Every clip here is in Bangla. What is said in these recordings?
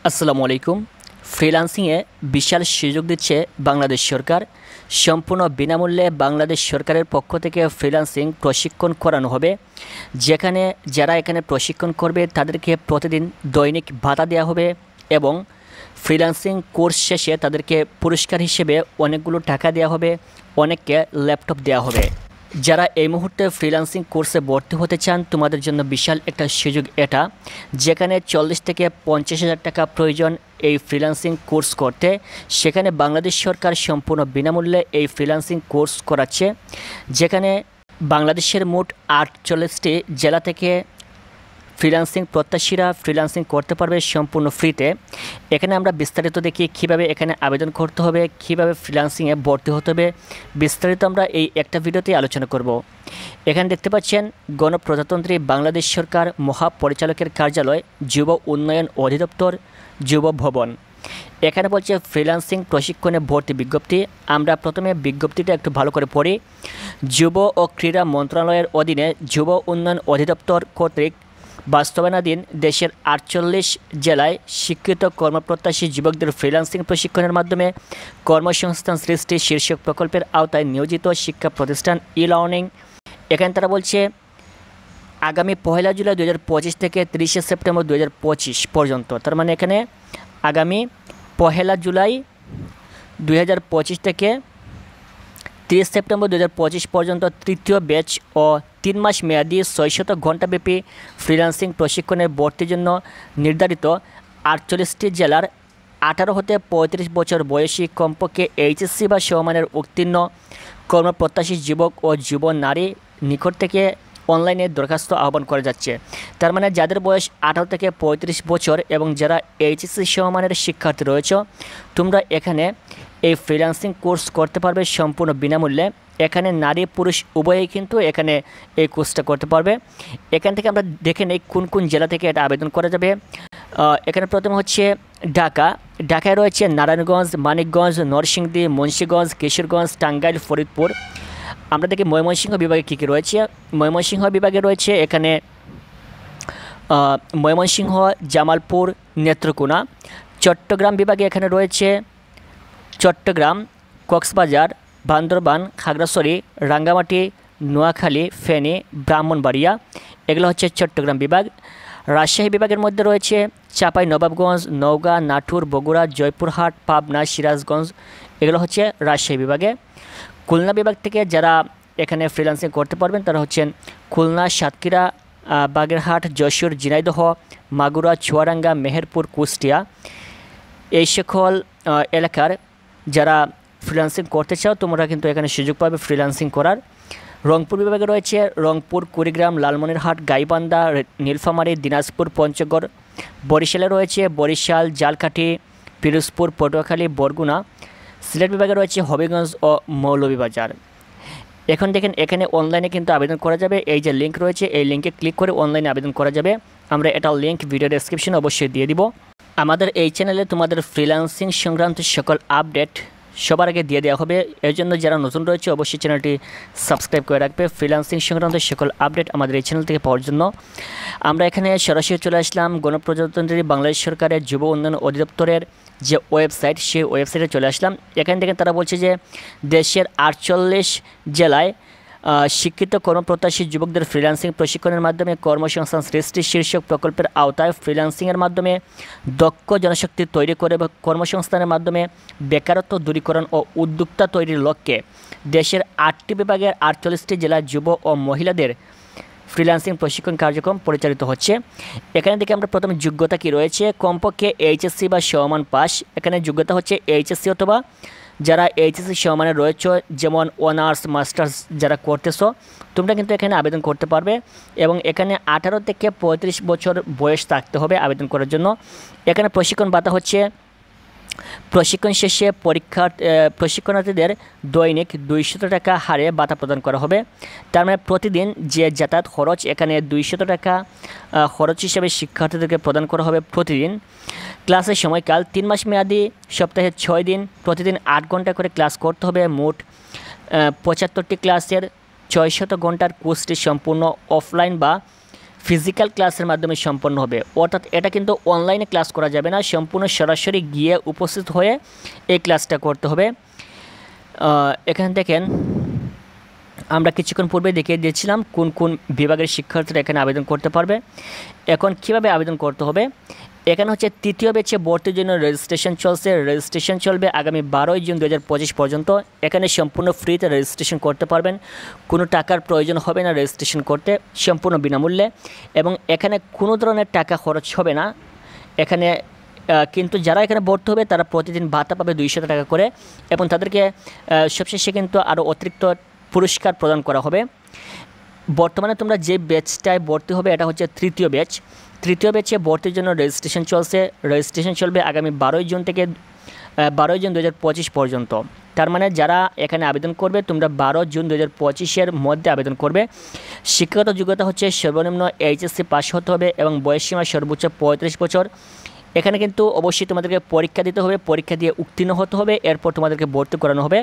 আসসালামু আলাইকুম। ফ্রিল্যান্সিংয়ে বিশাল সুযোগ দিচ্ছে বাংলাদেশ সরকার। সম্পূর্ণ বিনামূল্যে বাংলাদেশ সরকারের পক্ষ থেকে ফ্রিল্যান্সিং প্রশিক্ষণ করানো হবে, যেখানে যারা এখানে প্রশিক্ষণ করবে তাদেরকে প্রতিদিন দৈনিক ভাতা দেওয়া হবে এবং ফ্রিল্যান্সিং কোর্স শেষে তাদেরকে পুরস্কার হিসেবে অনেকগুলো টাকা দেওয়া হবে, অনেককে ল্যাপটপ দেওয়া হবে। যারা এই মুহূর্তে ফ্রিল্যান্সিং কোর্সে ভর্তি হতে চান তোমাদের জন্য বিশাল একটা সুযোগ এটা, যেখানে 40 থেকে 50,000 টাকা প্রয়োজন এই ফ্রিল্যান্সিং কোর্স করতে। সেখানে বাংলাদেশ সরকার সম্পূর্ণ বিনামূল্যে এই ফ্রিল্যান্সিং কোর্স করাচ্ছে, যেখানে বাংলাদেশের মোট 48টি জেলা থেকে ফ্রিল্যান্সিং প্রত্যাশীরা ফ্রিল্যান্সিং করতে পারবে সম্পূর্ণ ফ্রিতে। এখানে আমরা বিস্তারিত দেখি কিভাবে এখানে আবেদন করতে হবে, কিভাবে ফ্রিল্যান্সিংয়ে ভর্তি হতে হবে, বিস্তারিত আমরা এই একটা ভিডিওতে আলোচনা করব। এখানে দেখতে পাচ্ছেন গণপ্রজাতন্ত্রী বাংলাদেশ সরকার মহাপরিচালকের কার্যালয়, যুব উন্নয়ন অধিদপ্তর, যুব ভবন। এখানে বলছে ফ্রিল্যান্সিং প্রশিক্ষণে ভর্তি বিজ্ঞপ্তি। আমরা প্রথমে বিজ্ঞপ্তিটা একটু ভালো করে পড়ি। যুব ও ক্রীড়া মন্ত্রণালয়ের অধীনে যুব উন্নয়ন অধিদপ্তর কর্তৃক বাস্তবায়নাধীন দেশের 48 জেলায় শিক্ষিত কর্মপ্রত্যাশী যুবকদের ফ্রিল্যান্সিং প্রশিক্ষণের মাধ্যমে কর্মসংস্থান সৃষ্টি শীর্ষক প্রকল্পের আওতায় নিয়োজিত শিক্ষা প্রতিষ্ঠান ই লার্নিং। এখানে তারা বলছে আগামী 1 জুলাই 2025 থেকে 30 সেপ্টেম্বর 2025 পর্যন্ত, তার মানে এখানে আগামী 1 জুলাই 2025 থেকে 30 সেপ্টেম্বর 2025 পর্যন্ত তৃতীয় ব্যাচ ও 3 মাস মেয়াদী 600 ঘণ্টাব্যাপী ফ্রিল্যান্সিং প্রশিক্ষণের ভর্তির জন্য নির্ধারিত 48টি জেলার 18 হতে 35 বছর বয়সী কমপক্ষে এইচএসসি বা সমমানের উত্তীর্ণ কর্মপ্রত্যাশী যুবক ও যুব নারী নিকট থেকে অনলাইনে দরখাস্ত আহ্বান করা যাচ্ছে। তার মানে যাদের বয়স 18 থেকে 35 বছর এবং যারা এইচএসসি সমমানের শিক্ষার্থী রয়েছে, তোমরা এখানে এই ফ্রিল্যান্সিং কোর্স করতে পারবে সম্পূর্ণ বিনামূল্যে। এখানে নারী পুরুষ উভয়েই কিন্তু এখানে এই কোর্সটা করতে পারবে। এখান থেকে আমরা দেখে নেই কোন কোন জেলা থেকে এটা আবেদন করা যাবে। এখানে প্রথমে হচ্ছে ঢাকায় রয়েছে নারায়ণগঞ্জ, মানিকগঞ্জ, নরসিংদী, মুন্সিগঞ্জ, কিশোরগঞ্জ, টাঙ্গাইল, ফরিদপুর। আমরা দেখি ময়মনসিংহ বিভাগে কী কী রয়েছে। ময়মনসিংহ বিভাগে রয়েছে এখানে ময়মনসিংহ, জামালপুর, নেত্রকোনা। চট্টগ্রাম বিভাগে এখানে রয়েছে চট্টগ্রাম, কক্সবাজার, বান্দরবান, খাগড়াছড়ি, রাঙ্গামাটি, নোয়াখালী, ফেনী, ব্রাহ্মণবাড়িয়া। এগুলো হচ্ছে চট্টগ্রাম বিভাগ। রাজশাহী বিভাগের মধ্যে রয়েছে চাঁপাইনবাবগঞ্জ, নওগাঁ, নাটোর, বগুড়া, জয়পুরহাট, পাবনা, সিরাজগঞ্জ। এগুলো হচ্ছে রাজশাহী বিভাগে। খুলনা বিভাগ থেকে যারা এখানে ফ্রিল্যান্সিং করতে পারবেন তারা হচ্ছেন খুলনা, সাতক্ষীরা, বাগেরহাট, যশোর, ঝিনাইদহ, মাগুরা, চুয়াডাঙ্গা, মেহেরপুর, কুষ্টিয়া। এই সকল এলাকার যারা ফ্রিল্যান্সিং করতে চাও তোমরা কিন্তু এখানে সুযোগ পাবে ফ্রিল্যান্সিং করার। রংপুর বিভাগে রয়েছে রংপুর, কুড়িগ্রাম, লালমনিরহাট, গাইবান্ধা, নীলফামারী, দিনাজপুর, পঞ্চগড়। বরিশালে রয়েছে বরিশাল, ঝালকাঠি, পিরোজপুর, পটুয়াখালী, বরগুনা। সিলেট বিভাগে রয়েছে হবিগঞ্জ ও মৌলভীবাজার। এখন দেখেন এখানে অনলাইনে কিন্তু আবেদন করা যাবে। এই যে লিঙ্ক রয়েছে এই লিঙ্কে ক্লিক করে অনলাইনে আবেদন করা যাবে। আমরা এটা লিঙ্ক ভিডিও ডেসক্রিপশনে অবশ্যই দিয়ে দিব। আমাদের এই চ্যানেলে তোমাদের ফ্রিল্যান্সিং সংক্রান্ত সকল আপডেট সবার আগে দিয়ে দেওয়া হবে। এর জন্য যারা নতুন রয়েছে অবশ্যই চ্যানেলটি সাবস্ক্রাইব করে রাখবে ফ্রিল্যান্সিং সংক্রান্ত সকল আপডেট আমাদের এই চ্যানেল থেকে পাওয়ার জন্য। আমরা এখানে সরাসরি চলে আসলাম গণপ্রজাতন্ত্রী বাংলাদেশ সরকারের যুব উন্নয়ন অধিদপ্তরের যে ওয়েবসাইট, সেই ওয়েবসাইটে চলে আসলাম। এখান থেকে তারা বলছে যে দেশের 48 জেলায় শিক্ষিত কর্মপ্রত্যাশী যুবকদের ফ্রিল্যান্সিং প্রশিক্ষণের মাধ্যমে কর্মসংস্থান সৃষ্টি শীর্ষক প্রকল্পের আওতায় ফ্রিল্যান্সিংয়ের মাধ্যমে দক্ষ জনশক্তি তৈরি করে কর্মসংস্থানের মাধ্যমে বেকারত্ব দূরীকরণ ও উদ্যোক্তা তৈরির লক্ষ্যে দেশের 8টি বিভাগের 48টি জেলার যুব ও মহিলাদের ফ্রিল্যান্সিং প্রশিক্ষণ কার্যক্রম পরিচালিত হচ্ছে। এখানে থেকে আমরা প্রথমে যোগ্যতা কী রয়েছে, কমপক্ষে এইচএসসি বা সমমান পাস। এখানে যোগ্যতা হচ্ছে এইচএসসি অথবা যারা এইচএসসি সমমানের রয়েছে, যেমন অনার্স, মাস্টার্স যারা করতেছো তোমরা কিন্তু এখানে আবেদন করতে পারবে। এবং এখানে 18 থেকে 35 বছর বয়স থাকতে হবে আবেদন করার জন্য। এখানে প্রশিক্ষণ ভাতা হচ্ছে প্রশিক্ষণ শেষে প্রশিক্ষণার্থীদের দৈনিক 200 টাকা হারে ভাতা প্রদান করা হবে। তার মানে প্রতিদিন যে যাতায়াত খরচ এখানে 200 টাকা খরচ হিসেবে শিক্ষার্থীদেরকে প্রদান করা হবে প্রতিদিন। ক্লাসের সময়কাল 3 মাস মেয়াদি, সপ্তাহে 6 দিন, প্রতিদিন 8 ঘন্টা করে ক্লাস করতে হবে। মোট 75টি ক্লাসের 600 ঘন্টার কোর্সটি সম্পূর্ণ অফলাইন বা ফিজিক্যাল ক্লাসের মাধ্যমে সম্পন্ন হবে, অর্থাৎ এটা কিন্তু অনলাইনে ক্লাস করা যাবে না, সম্পূর্ণ সরাসরি গিয়ে উপস্থিত হয়ে এই ক্লাসটা করতে হবে। এখানে দেখেন আমরা কিছুক্ষণ পূর্বে দেখিয়ে দিয়েছিলাম কোন কোন বিভাগের শিক্ষার্থীরা এখানে আবেদন করতে পারবে। এখন কিভাবে আবেদন করতে হবে, এখানে হচ্ছে তৃতীয় ব্যাচে ভর্তির জন্য রেজিস্ট্রেশন চলছে। রেজিস্ট্রেশন চলবে আগামী 12 জুন 2025 পর্যন্ত। এখানে সম্পূর্ণ ফ্রিতে রেজিস্ট্রেশন করতে পারবেন, কোনো টাকার প্রয়োজন হবে না রেজিস্ট্রেশন করতে, সম্পূর্ণ বিনামূল্যে, এবং এখানে কোনো ধরনের টাকা খরচ হবে না এখানে। কিন্তু যারা এখানে ভর্তি হবে তারা প্রতিদিন ভাতা পাবে 200 টাকা করে, এবং তাদেরকে সবশেষে কিন্তু আরও অতিরিক্ত পুরস্কার প্রদান করা হবে। বর্তমানে তোমরা যে ব্যাচটায় ভর্তি হবে এটা হচ্ছে তৃতীয় ব্যাচ। তৃতীয় ব্যাচে ভর্তির জন্য রেজিস্ট্রেশন চলছে। রেজিস্ট্রেশন চলবে আগামী 12 জুন থেকে 12 জুন 2025 পর্যন্ত। তার মানে যারা এখানে আবেদন করবে তোমরা 12 জুন 2025-এর মধ্যে আবেদন করবে। শিক্ষাগত যোগ্যতা হচ্ছে সর্বনিম্ন এইচএসসি পাস হতে হবে এবং বয়সসীমা সর্বোচ্চ 35 বছর। এখানে কিন্তু অবশ্যই তোমাদেরকে পরীক্ষা দিতে হবে, পরীক্ষা দিয়ে উত্তীর্ণ হতে হবে, এরপর তোমাদেরকে ভর্তি করানো হবে।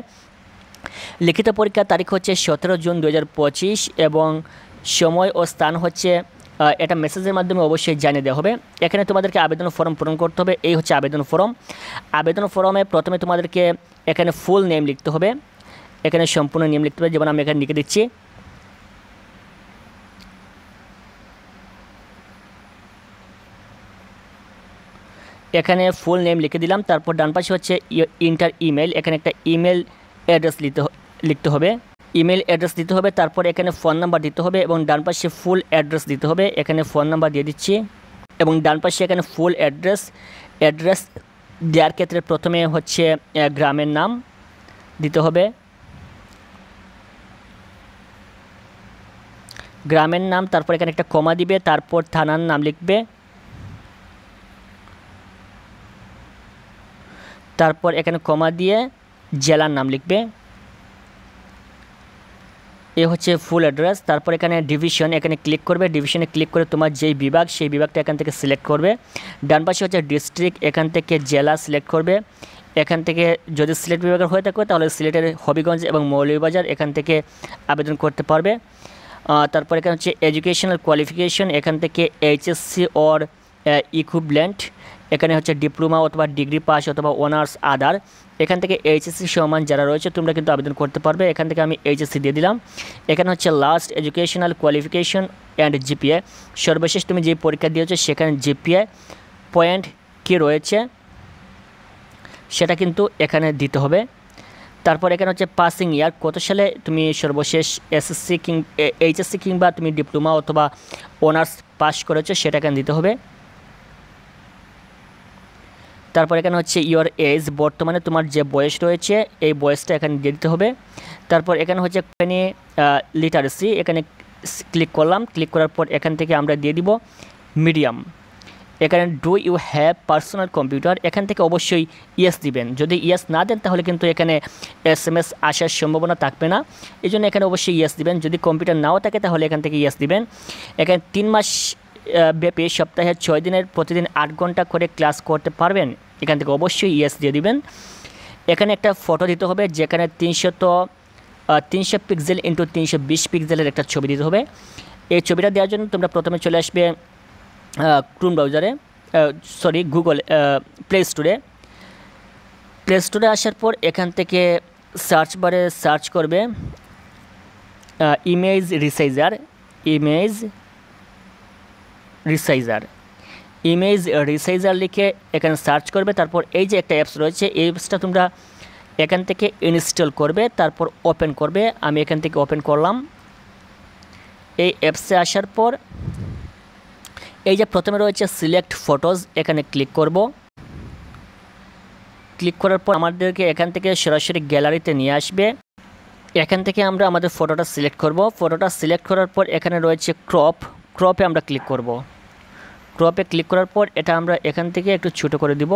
লিখিত পরীক্ষার তারিখ হচ্ছে 17 জুন 2025 এবং সময় ও স্থান হচ্ছে এটা মেসেজের মাধ্যমে অবশ্যই জানিয়ে দেওয়া হবে। এখানে তোমাদেরকে আবেদন ফর্ম পূরণ করতে হবে। এই হচ্ছে আবেদন ফর্ম। আবেদন ফর্মে প্রথমে তোমাদেরকে এখানে ফুল নেম লিখতে হবে, এখানে সম্পূর্ণ নেম লিখতে হবে, যেমন আমি এখানে লিখে দিচ্ছি। এখানে ফুল নেম লিখে দিলাম। তারপর ডান পাশে হচ্ছে ইন্টার ইমেল, এখানে একটা ইমেল অ্যাড্রেস লিখতে হবে, ইমেল অ্যাড্রেস দিতে হবে। তারপর এখানে ফোন নাম্বার দিতে হবে এবং ডান পাশে ফুল অ্যাড্রেস দিতে হবে। এখানে ফোন নাম্বার দিয়ে দিচ্ছি এবং ডান পাশে এখানে ফুল অ্যাড্রেস দেওয়ার ক্ষেত্রে প্রথমে হচ্ছে গ্রামের নাম দিতে হবে, গ্রামের নাম, তারপর এখানে একটা কমা দিবে, তারপর থানার নাম লিখবে, তারপর এখানে কমা দিয়ে জেলার নাম লিখবে। এ হচ্ছে ফুল অ্যাড্রেস। তারপর এখানে ডিভিশন, এখানে ক্লিক করবে, ডিভিশনে ক্লিক করে তোমার যেই বিভাগ সেই বিভাগটা এখান থেকে সিলেক্ট করবে। ডান পাশে হচ্ছে ডিস্ট্রিক্ট, এখান থেকে জেলা সিলেক্ট করবে। এখান থেকে যদি সিলেট বিভাগের হয়ে থাকে তাহলে সিলেটের হবিগঞ্জ এবং মৌলভীবাজার এখান থেকে আবেদন করতে পারবে। তারপর এখানে হচ্ছে এডুকেশনাল কোয়ালিফিকেশন, এখান থেকে এইচএসসি অর ইকুইভ্যালেন্ট, এখানে হচ্ছে ডিপ্লোমা অথবা ডিগ্রি পাস অথবা অনার্স আদার। এখান থেকে এইচএসসি সমান যারা রয়েছে তোমরা কিন্তু আবেদন করতে পারবে। এখান থেকে আমি এইচএসসি দিয়ে দিলাম। এখানে হচ্ছে last educational qualification and GPA, সর্বশেষ তুমি যে পরীক্ষা দিয়েছো সেখানে জিপিএ পয়েন্ট কী রয়েছে সেটা কিন্তু এখানে দিতে হবে। তারপর এখানে হচ্ছে পাসিং ইয়ার, কত সালে তুমি সর্বশেষ এসএসসি এইচএসসি কিংবা তুমি ডিপ্লোমা অথবা অনার্স পাস করেছো সেটা এখানে দিতে হবে। তারপর এখানে হচ্ছে ইওর এজ, বর্তমানে তোমার যে বয়স রয়েছে এই বয়সটা এখানে দিয়ে দিতে হবে। তারপর এখানে হচ্ছে লিটারেসি, এখানে ক্লিক করলাম, ক্লিক করার পর এখান থেকে আমরা দিয়ে দিব মিডিয়াম। এখানে do you have personal computer, এখান থেকে অবশ্যই ইয়েস দিবেন। যদি ইয়েস না দেন তাহলে কিন্তু এখানে এসএমএস আসার সম্ভাবনা থাকবে না, এই জন্য এখানে অবশ্যই ইয়েস দিবেন। যদি কম্পিউটার নাও থাকে তাহলে এখান থেকে ইয়েস দিবেন। এখানে 3 মাস ব্যাপী সপ্তাহে 6 দিনের প্রতিদিন 8 ঘন্টা করে ক্লাস করতে পারবেন, এখান থেকে অবশ্যই ইয়েস দিয়ে দিবেন। এখানে একটা ফটো দিতে হবে যেখানে 300 পিক্সেল ইন্টু 320 পিক্সেলের একটা ছবি দিতে হবে। এই ছবিটা দেওয়ার জন্য তোমরা প্রথমে চলে আসবে ক্রোম ব্রাউজারে, গুগল প্লে স্টোরে আসার পর এখান থেকে সার্চ বারে সার্চ করবে ইমেজ রিসাইজার লিখে এখানে সার্চ করবে। তারপর এই যে একটা অ্যাপস রয়েছে এই অ্যাপসটা তোমরা এখান থেকে ইনস্টল করবে, তারপর ওপেন করবে। আমি এখান থেকে ওপেন করলাম। এই অ্যাপসে আসার পর এই যে প্রথমে রয়েছে সিলেক্ট ফটোজ, এখানে ক্লিক করব। ক্লিক করার পর আমাদেরকে এখান থেকে সরাসরি গ্যালারিতে নিয়ে আসবে। এখান থেকে আমরা আমাদের ফটোটা সিলেক্ট করব। ফটোটা সিলেক্ট করার পর এখানে রয়েছে ক্রপে আমরা ক্লিক করব। ক্রপে ক্লিক করার পর এটা আমরা এখান থেকে একটু ছোটো করে দিব।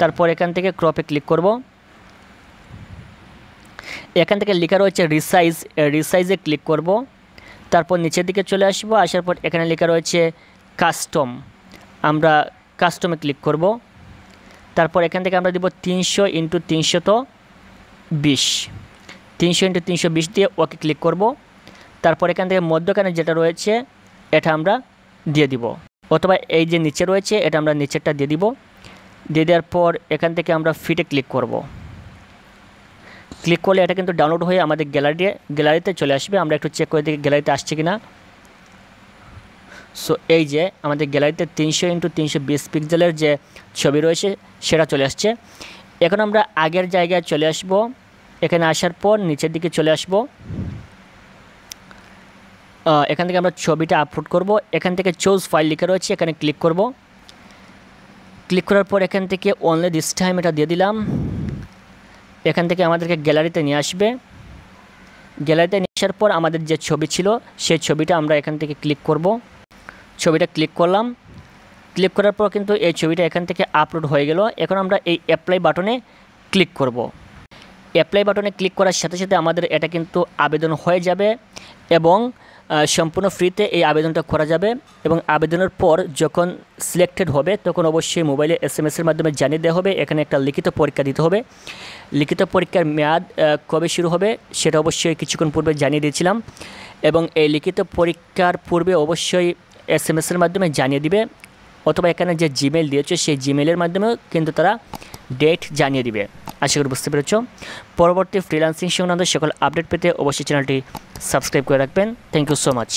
তারপর এখান থেকে ক্রপে ক্লিক করব। এখান থেকে লেখা রয়েছে রিসাইজে ক্লিক করব। তারপর নিচের দিকে চলে আসবো, আসার পর এখানে লেখা রয়েছে কাস্টম, আমরা কাস্টমে ক্লিক করব। তারপর এখান থেকে আমরা দিব 300 ইন্টু 320 দিয়ে ওকে ক্লিক করব। তারপর এখান থেকে মধ্যখানে যেটা রয়েছে এটা আমরা দিয়ে দিব, অথবা এই যে নিচে রয়েছে এটা আমরা নিচেরটা দিয়ে দিব। দিয়ে দেওয়ার পর এখান থেকে আমরা ফিটে ক্লিক করব। ক্লিক করলে এটা কিন্তু ডাউনলোড হয়ে আমাদের গ্যালারিতে চলে আসবে। আমরা একটু চেক করে দেখি গ্যালারিতে আসছে কি না। সো এই যে আমাদের গ্যালারিতে 300x320 পিক্সেলের যে ছবি রয়েছে সেটা চলে আসছে। এখন আমরা আগের জায়গায় চলে আসব। এখানে আসার পর নিচের দিকে চলে আসব। এখান থেকে আমরা ছবিটা আপলোড করব। এখান থেকে চুজ ফাইল লেখা রয়েছে, এখানে ক্লিক করব। ক্লিক করার পর এখান থেকে অনলি দিস টাইম এটা দিয়ে দিলাম। এখান থেকে আমাদেরকে গ্যালারিতে নিয়ে আসবে। গ্যালারিতে নিয়ে আসার পর আমাদের যে ছবি ছিল সেই ছবিটা আমরা এখান থেকে ক্লিক করব। ছবিটা ক্লিক করলাম। ক্লিক করার পর কিন্তু এই ছবিটা এখান থেকে আপলোড হয়ে গেল। এখন আমরা এই অ্যাপ্লাই বাটনে ক্লিক করব। অ্যাপ্লাই বাটনে ক্লিক করার সাথে সাথে আমাদের এটা কিন্তু আবেদন হয়ে যাবে এবং সম্পূর্ণ ফ্রিতে এই আবেদনটা করা যাবে। এবং আবেদনের পর যখন সিলেক্টেড হবে তখন অবশ্যই মোবাইলে SMS-এর মাধ্যমে জানিয়ে দেওয়া হবে। এখানে একটা লিখিত পরীক্ষা দিতে হবে। লিখিত পরীক্ষার মেয়াদ কবে শুরু হবে সেটা অবশ্যই কিছুক্ষণ পূর্বে জানিয়ে দিয়েছিলাম। এবং এই লিখিত পরীক্ষার পূর্বে অবশ্যই SMS-এর মাধ্যমে জানিয়ে দিবে, অথবা এখানে যে জিমেইল দিয়েছে সেই জিমেইলের মাধ্যমেও কিন্তু তারা ডেট জানিয়ে দিবে। আশা করি বুঝতে পেরেছ। পরবর্তী ফ্রিল্যান্সিং সংক্রান্ত সকল আপডেট পেতে অবশ্যই চ্যানেলটি সাবস্ক্রাইব করে রাখবেন। Thank you so much.